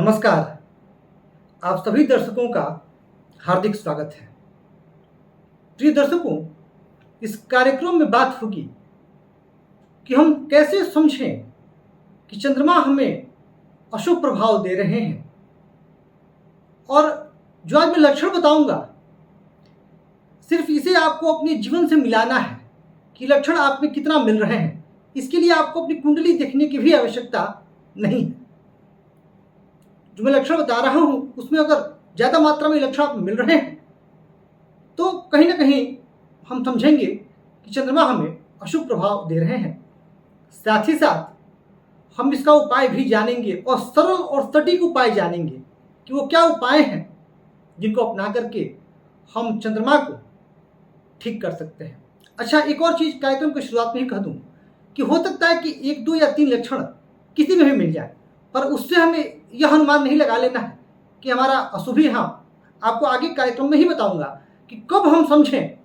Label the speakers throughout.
Speaker 1: नमस्कार। आप सभी दर्शकों का हार्दिक स्वागत है। प्रिय दर्शकों, इस कार्यक्रम में बात होगी कि हम कैसे समझें कि चंद्रमा हमें अशुभ प्रभाव दे रहे हैं। और जो आज मैं लक्षण बताऊंगा, सिर्फ इसे आपको अपने जीवन से मिलाना है कि लक्षण आप में कितना मिल रहे हैं। इसके लिए आपको अपनी कुंडली देखने की भी आवश्यकता नहीं है। जो मैं लक्षण बता रहा हूं उसमें अगर ज्यादा मात्रा में लक्षण आप मिल रहे हैं तो कहीं ना कहीं हम समझेंगे कि चंद्रमा हमें अशुभ प्रभाव दे रहे हैं। साथ ही साथ हम इसका उपाय भी जानेंगे और सरल और सटीक उपाय जानेंगे कि वो क्या उपाय हैं जिनको अपना करके हम चंद्रमा को ठीक कर सकते हैं। अच्छा, एक और चीज कार्यक्रम की शुरुआत में ही कह दूं कि हो सकता है कि 1, 2 या 3 लक्षण किसी में भी मिल जाए, पर उससे हमें यह अनुमान नहीं लगा लेना है कि हमारा अशुभ ही। हाँ, आपको आगे कार्यक्रम में ही बताऊंगा कि कब हम समझें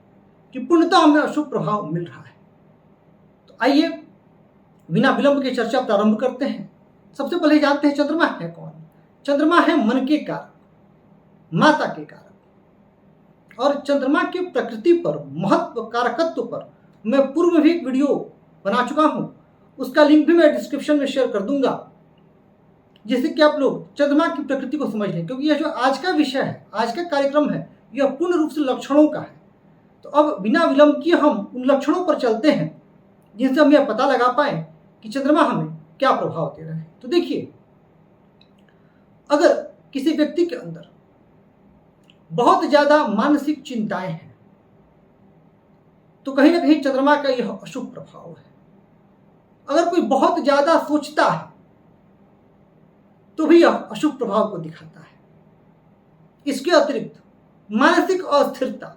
Speaker 1: कि पूर्णतः हमें अशुभ प्रभाव मिल रहा है। तो आइए बिना विलंब के चर्चा प्रारंभ करते हैं। सबसे पहले जानते हैं चंद्रमा है कौन। चंद्रमा है मन के कारक, माता के कारक। और चंद्रमा की प्रकृति पर, महत्व, कारकत्व पर मैं पूर्व में भी एक वीडियो बना चुका हूं। उसका लिंक भी मैं डिस्क्रिप्शन में शेयर कर दूंगा, जिससे कि आप लोग चंद्रमा की प्रकृति को समझ लें। क्योंकि यह जो आज का विषय है, आज का कार्यक्रम है, यह पूर्ण रूप से लक्षणों का है। तो अब बिना विलंब किए हम उन लक्षणों पर चलते हैं जिनसे हम यह पता लगा पाए कि चंद्रमा हमें क्या प्रभाव दे रहा है। तो देखिए, अगर किसी व्यक्ति के अंदर बहुत ज्यादा मानसिक चिंताएं हैं तो कहीं ना कहीं चंद्रमा का यह अशुभ प्रभाव है। अगर कोई बहुत ज्यादा सोचता है तो भी यह अशुभ प्रभाव को दिखाता है। इसके अतिरिक्त मानसिक अस्थिरता,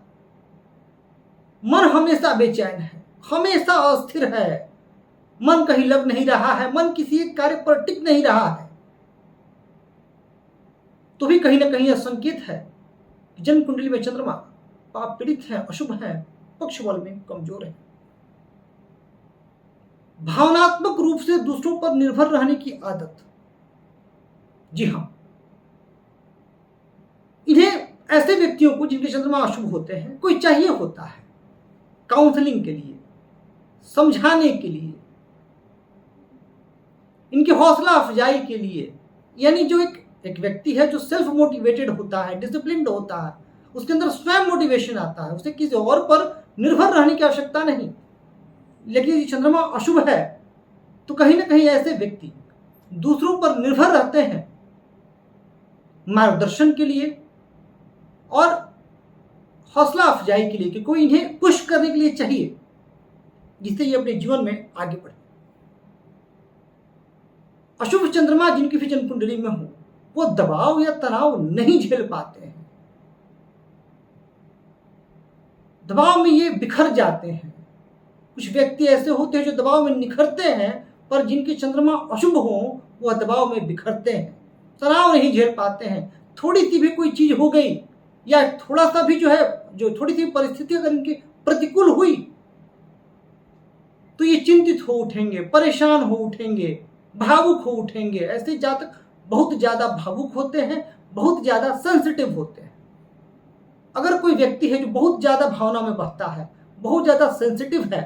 Speaker 1: मन हमेशा बेचैन है, हमेशा अस्थिर है, मन कहीं लग नहीं रहा है, मन किसी एक कार्य पर टिक नहीं रहा है, तो भी कहीं ना कहीं यह संकेत है कि जन्म कुंडली में चंद्रमा पाप पीड़ित है, अशुभ है, पक्ष बल में कमजोर है। भावनात्मक रूप से दूसरों पर निर्भर रहने की आदत, जी हां, इन्हें ऐसे व्यक्तियों को जिनके चंद्रमा अशुभ होते हैं कोई चाहिए होता है काउंसलिंग के लिए, समझाने के लिए, इनकी हौसला अफजाई के लिए। यानी जो एक व्यक्ति है जो सेल्फ मोटिवेटेड होता है, डिसिप्लिन्ड होता है, उसके अंदर स्वयं मोटिवेशन आता है, उसे किसी और पर निर्भर रहने की आवश्यकता नहीं। लेकिन यदि चंद्रमा अशुभ है तो कहीं ना कहीं ऐसे व्यक्ति दूसरों पर निर्भर रहते हैं मार्गदर्शन के लिए और हौसला अफजाई के लिए, कि कोई इन्हें पुश करने के लिए चाहिए जिससे ये अपने जीवन में आगे बढ़े। अशुभ चंद्रमा जिनकी भी जन्म कुंडली में हो वो दबाव या तनाव नहीं झेल पाते हैं, दबाव में ये बिखर जाते हैं। कुछ व्यक्ति ऐसे होते हैं जो दबाव में निखरते हैं, पर जिनके चंद्रमा अशुभ हो वह दबाव में बिखरते हैं, तनाव नहीं झेल पाते हैं। थोड़ी सी भी कोई चीज हो गई या थोड़ा सा भी जो थोड़ी सी परिस्थिति अगर इनकी प्रतिकूल हुई तो ये चिंतित हो उठेंगे, परेशान हो उठेंगे, भावुक हो उठेंगे। ऐसे जातक बहुत ज्यादा भावुक होते हैं, बहुत ज्यादा सेंसिटिव होते हैं। अगर कोई व्यक्ति है जो बहुत ज्यादा भावना में बहता है, बहुत ज्यादा सेंसिटिव है,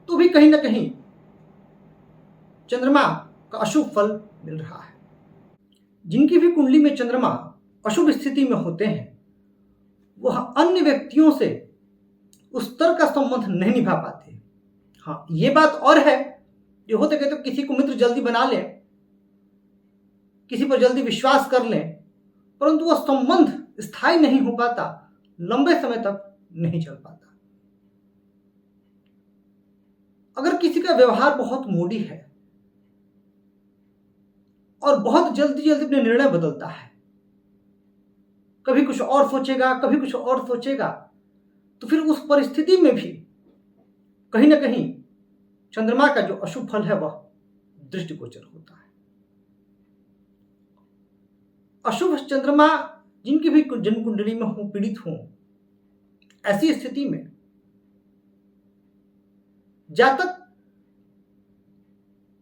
Speaker 1: तो भी कहीं ना कहीं चंद्रमा का अशुभ फल मिल रहा है। जिनकी भी कुंडली में चंद्रमा अशुभ स्थिति में होते हैं वह अन्य व्यक्तियों से उस तरह का संबंध नहीं निभा पाते। हाँ, ये बात और है, जो होते कहते किसी को मित्र जल्दी बना ले, किसी पर जल्दी विश्वास कर ले, परंतु वह संबंध स्थायी नहीं हो पाता, लंबे समय तक नहीं चल पाता। अगर किसी का व्यवहार बहुत मूडी है और बहुत जल्दी जल्दी अपने निर्णय बदलता है, कभी कुछ और सोचेगा, कभी कुछ और सोचेगा, तो फिर उस परिस्थिति में भी कहीं ना कहीं चंद्रमा का जो अशुभ फल है वह दृष्टिगोचर होता है। अशुभ चंद्रमा जिनकी भी जन्म कुंडली में हो, पीड़ित हो, ऐसी स्थिति में जातक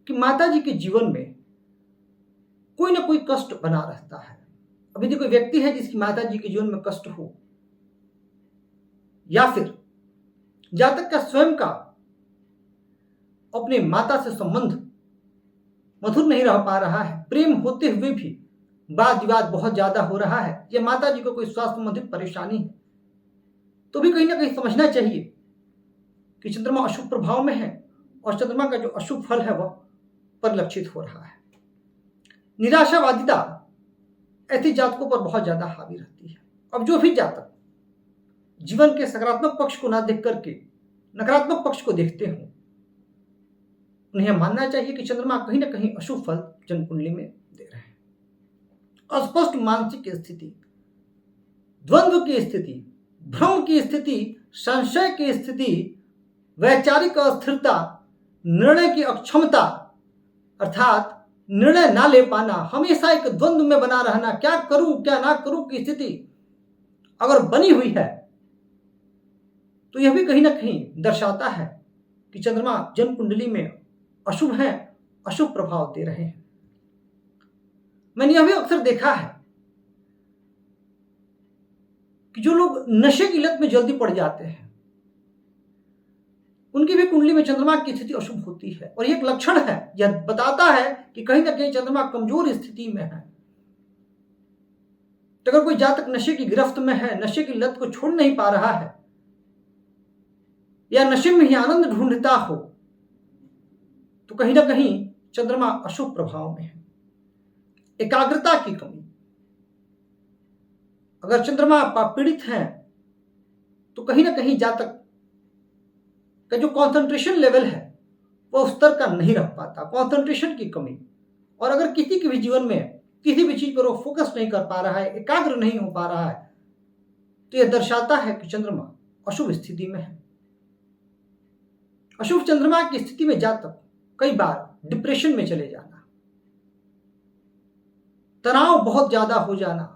Speaker 1: कि माता जी के जीवन में कोई ना कोई कष्ट बना रहता है। अब यदि कोई व्यक्ति है जिसकी माता जी के जीवन में कष्ट हो, या फिर जातक का स्वयं का अपने माता से संबंध मधुर नहीं रह पा रहा है, प्रेम होते हुए भी वाद विवाद बहुत ज्यादा हो रहा है, या माता जी को कोई स्वास्थ्य संबंधित परेशानी है, तो भी कहीं ना कहीं समझना चाहिए कि चंद्रमा अशुभ प्रभाव में है और चंद्रमा का जो अशुभ फल है वह परिलक्षित हो रहा है। निराशावादिता ऐसे जातकों पर बहुत ज्यादा हावी रहती है। अब जो भी जातक जीवन के सकारात्मक पक्ष को ना देख करके नकारात्मक पक्ष को देखते हो, उन्हें मानना चाहिए कि चंद्रमा कहीं ना कहीं अशुभ फल जन्म कुंडली में दे रहे हैं। अस्पष्ट मानसिक स्थिति, द्वंद्व की स्थिति, भ्रम की स्थिति, संशय की स्थिति, वैचारिक अस्थिरता, निर्णय की अक्षमता अर्थात निर्णय ना ले पाना, हमेशा एक द्वंद्व में बना रहना, क्या करूं क्या ना करूं की स्थिति अगर बनी हुई है, तो यह भी कहीं ना कहीं दर्शाता है कि चंद्रमा जन्म कुंडली में अशुभ है, अशुभ प्रभाव दे रहे हैं। मैंने यह भी अक्सर देखा है कि जो लोग नशे की लत में जल्दी पड़ जाते हैं, उनकी भी कुंडली में चंद्रमा की स्थिति अशुभ होती है, और यह एक लक्षण है, यह बताता है कि कहीं ना कहीं चंद्रमा कमजोर स्थिति में है। तो अगर कोई जातक नशे की गिरफ्त में है, नशे की लत को छोड़ नहीं पा रहा है, या नशे में ही आनंद ढूंढता हो, तो कहीं ना कहीं चंद्रमा अशुभ प्रभाव में है। एकाग्रता की कमी, अगर चंद्रमा पीड़ित है तो कहीं ना कहीं जातक का जो कंसंट्रेशन लेवल है वह उस स्तर का नहीं रह पाता, कंसंट्रेशन की कमी। और अगर किसी के भी जीवन में किसी भी चीज पर वो फोकस नहीं कर पा रहा है, एकाग्र नहीं हो पा रहा है, तो यह दर्शाता है कि चंद्रमा अशुभ स्थिति में है। अशुभ चंद्रमा की स्थिति में जातक कई बार डिप्रेशन में चले जाना, तनाव बहुत ज्यादा हो जाना,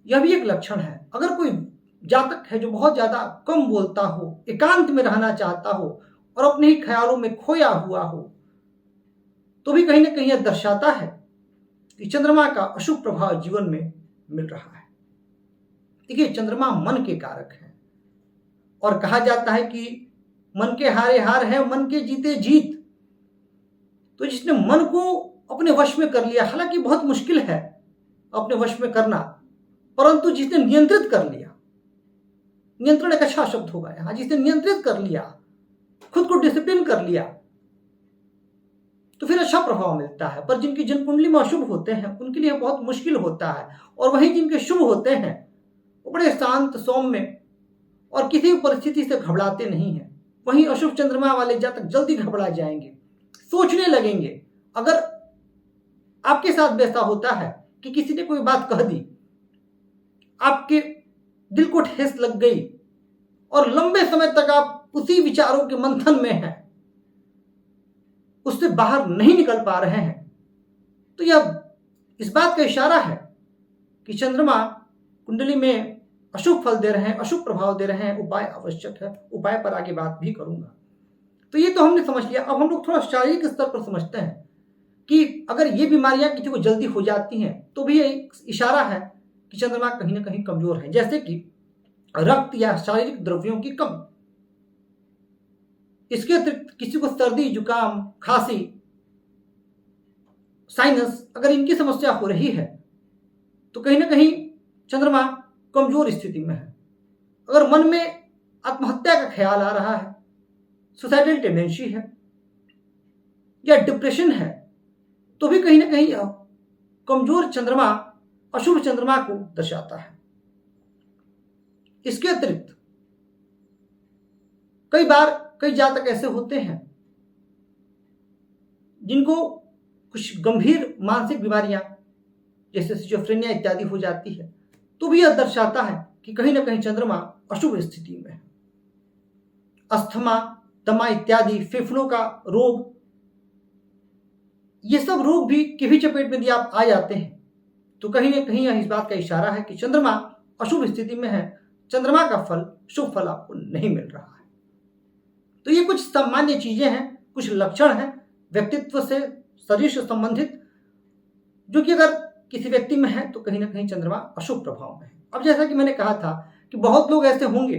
Speaker 1: यह भी एक लक्षण है। अगर कोई जातक है जो बहुत ज्यादा कम बोलता हो, एकांत में रहना चाहता हो और अपने ही ख्यालों में खोया हुआ हो, तो भी कहीं ना कहीं यह दर्शाता है कि चंद्रमा का अशुभ प्रभाव जीवन में मिल रहा है। देखिए, चंद्रमा मन के कारक है, और कहा जाता है कि मन के हारे हार है, मन के जीते जीत। तो जिसने मन को अपने वश में कर लिया, हालांकि बहुत मुश्किल है अपने वश में करना, परंतु जिसने नियंत्रित कर लिया, नियंत्रण एक अच्छा शब्द होगा यहां, जिसने नियंत्रित कर लिया, खुद को डिसिप्लिन कर लिया, तो फिर अच्छा प्रभाव मिलता है। पर जिनकी जन्म कुंडली में अशुभ होते हैं उनके लिए बहुत मुश्किल होता है, और वहीं जिनके शुभ होते हैं वो बड़े शांत सौम्य और किसी भी परिस्थिति से घबराते नहीं हैं। वहीं अशुभ चंद्रमा वाले जातक जल्दी घबरा जाएंगे, सोचने लगेंगे। अगर आपके साथ वैसा होता है कि किसी ने कोई बात कह दी, आपके दिल को ठेस लग गई और लंबे समय तक आप उसी विचारों के मंथन में हैं, उससे बाहर नहीं निकल पा रहे हैं, तो यह इस बात का इशारा है कि चंद्रमा कुंडली में अशुभ फल दे रहे हैं, अशुभ प्रभाव दे रहे हैं। उपाय आवश्यक है, उपाय पर आगे बात भी करूंगा। तो ये तो हमने समझ लिया। अब हम लोग थोड़ा शारीरिक स्तर पर समझते हैं कि अगर ये बीमारियां किसी को जल्दी हो जाती हैं तो भी एक इशारा है कि चंद्रमा कहीं ना कहीं कमजोर है, जैसे कि रक्त या शारीरिक द्रव्यों की कमी। इसके अतिरिक्त किसी को सर्दी, जुकाम, खांसी, साइनस, अगर इनकी समस्या हो रही है तो कहीं ना कहीं चंद्रमा कमजोर स्थिति में है। अगर मन में आत्महत्या का ख्याल आ रहा है, सुसाइडल टेंडेंसी है या डिप्रेशन है, तो भी कहीं ना कहीं कमजोर चंद्रमा अशुभ चंद्रमा को दर्शाता है। इसके अतिरिक्त कई बार कई जातक ऐसे होते हैं जिनको कुछ गंभीर मानसिक बीमारियां जैसे सिजोफ्रेनिया इत्यादि हो जाती है, तो भी यह दर्शाता है कि कहीं ना कहीं चंद्रमा अशुभ स्थिति में है। अस्थमा, दमा इत्यादि, फेफड़ों का रोग, ये सब रोग भी की भी चपेट में यदि आप आ जाते हैं तो कहीं ना कहीं यह इस बात का इशारा है कि चंद्रमा अशुभ स्थिति में है, चंद्रमा का फल, शुभ फल आपको नहीं मिल रहा है। तो ये कुछ सामान्य चीजें हैं, कुछ लक्षण हैं, व्यक्तित्व से शरीर से संबंधित, जो कि अगर किसी व्यक्ति में है तो कहीं ना कहीं चंद्रमा अशुभ प्रभाव में है। अब जैसा कि मैंने कहा था कि बहुत लोग ऐसे होंगे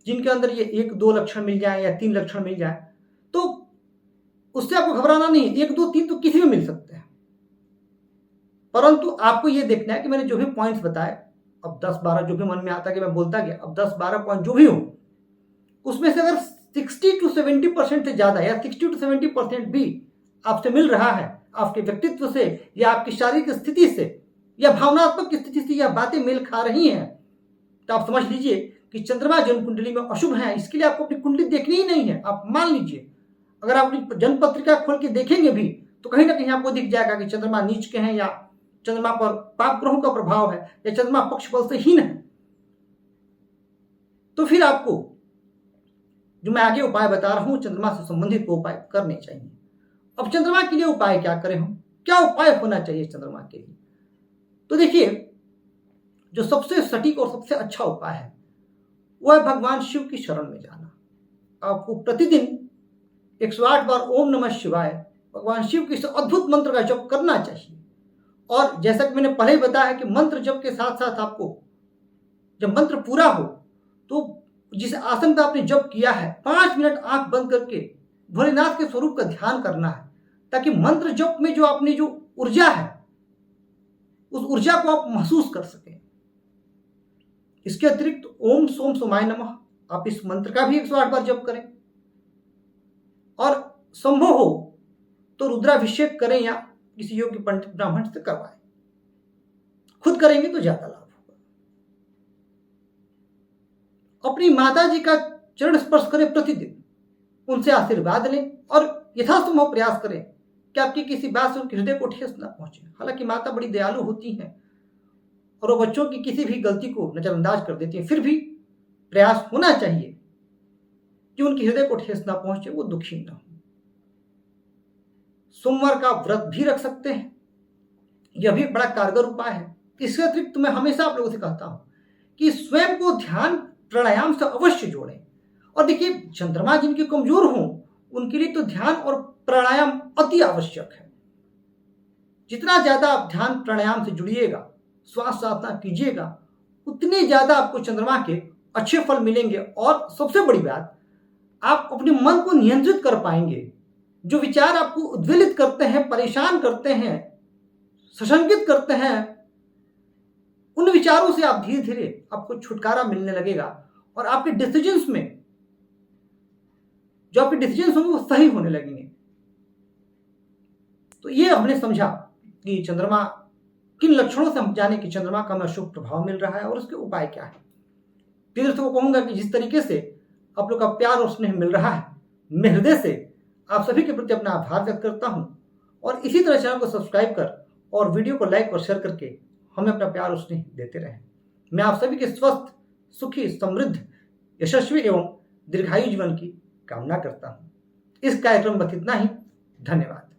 Speaker 1: जिनके अंदर ये 1-2 लक्षण मिल जाए या 3 लक्षण मिल जाए, तो उससे आपको घबराना नहीं है। 1, 2, 3 तो किसी में मिल सकते हैं, परंतु आपको ये देखना है कि मैंने जो भी पॉइंट्स बताए, अब 10-12 जो भी मन में आता है कि मैं बोलता गया, अब 10-12 पॉइंट जो भी हो, उसमें से अगर 60-70% से ज्यादा या 60-70% भी आपसे मिल रहा है, आपके व्यक्तित्व से या आपकी शारीरिक स्थिति से या भावनात्मक स्थिति से यह बातें मेल खा रही हैं, तो आप समझ लीजिए कि चंद्रमा जन्म कुंडली में अशुभ है। इसके लिए आपको अपनी कुंडली देखनी ही नहीं है। आप मान लीजिए, अगर आप अपनी जन्म पत्रिका खोल के देखेंगे भी तो कहीं ना कहीं आपको दिख जाएगा कि चंद्रमा नीच के हैं, या चंद्रमा पर पाप ग्रहों का प्रभाव है, या चंद्रमा पक्ष बल से हीन है। तो फिर आपको जो मैं आगे उपाय बता रहा हूं, चंद्रमा से संबंधित वो उपाय करने चाहिए। अब चंद्रमा के लिए उपाय क्या करें हम, क्या उपाय होना चाहिए चंद्रमा के लिए? तो देखिए, जो सबसे सटीक और सबसे अच्छा उपाय है वह है भगवान शिव की शरण में जाना। आपको प्रतिदिन 108 बार ओम नमः शिवाय भगवान शिव के इस अद्भुत मंत्र का जप करना चाहिए। और जैसा कि मैंने पहले ही बताया कि मंत्र जप के साथ साथ आपको जब मंत्र पूरा हो तो जिस आसन पर आपने जप किया है 5 मिनट आंख बंद करके भोलेनाथ के स्वरूप का ध्यान करना है, ताकि मंत्र जप में जो अपनी जो ऊर्जा है उस ऊर्जा को आप महसूस कर सकें। इसके अतिरिक्त ओम सोम सोमाय नमः आप इस मंत्र का भी 108 बार जप करें, और संभव हो तो रुद्राभिषेक करें या किसी योग्य पंडित ब्राह्मण से करवाएं। खुद करेंगे तो ज्यादा लाभ होगा। अपनी माता जी का चरण स्पर्श करें प्रतिदिन, उनसे आशीर्वाद लें और यथासंभव प्रयास करें कि आपकी किसी बात से उनके हृदय को ठेस न पहुंचे। हालांकि माता बड़ी दयालु होती हैं और वो बच्चों की किसी भी गलती को नजरअंदाज कर देती है, फिर भी प्रयास होना चाहिए कि उनके हृदय को ठेस ना पहुंचे, वो दुखी ना हो। सोमवार का व्रत भी रख सकते हैं, यह भी एक बड़ा कारगर उपाय है। इसके अतिरिक्त मैं हमेशा आप लोगों से कहता हूं कि स्वयं को ध्यान प्राणायाम से अवश्य जोड़ें। और देखिए, चंद्रमा जिनके कमजोर हों उनके लिए तो ध्यान और प्राणायाम अति आवश्यक है। जितना ज्यादा आप ध्यान प्राणायाम से जुड़िएगा, श्वास साधना कीजिएगा, उतने ज्यादा आपको चंद्रमा के अच्छे फल मिलेंगे। और सबसे बड़ी बात, आप अपने मन को नियंत्रित कर पाएंगे। जो विचार आपको उद्वेलित करते हैं, परेशान करते हैं, सशंकित करते हैं, उन विचारों से आप धीरे धीरे आपको छुटकारा मिलने लगेगा और आपके डिसीजंस में जो आपके डिसीजंस होंगे वो सही होने लगेंगे। तो ये हमने समझा कि चंद्रमा किन लक्षणों से हम जाने कि चंद्रमा का हमें अशुभ प्रभाव मिल रहा है और उसके उपाय क्या है। फिर दोस्तों को कहूंगा कि जिस तरीके से आप लोग का प्यार और स्नेह मिल रहा है, मैं हृदय से आप सभी के प्रति अपना आभार व्यक्त करता हूं। और इसी तरह चैनल को सब्सक्राइब कर और वीडियो को लाइक और शेयर करके हमें अपना प्यार और स्नेह देते रहें। मैं आप सभी के स्वस्थ, सुखी, समृद्ध, यशस्वी एवं दीर्घायु जीवन की कामना करता हूं। इस कार्यक्रम में बस इतना ही। धन्यवाद।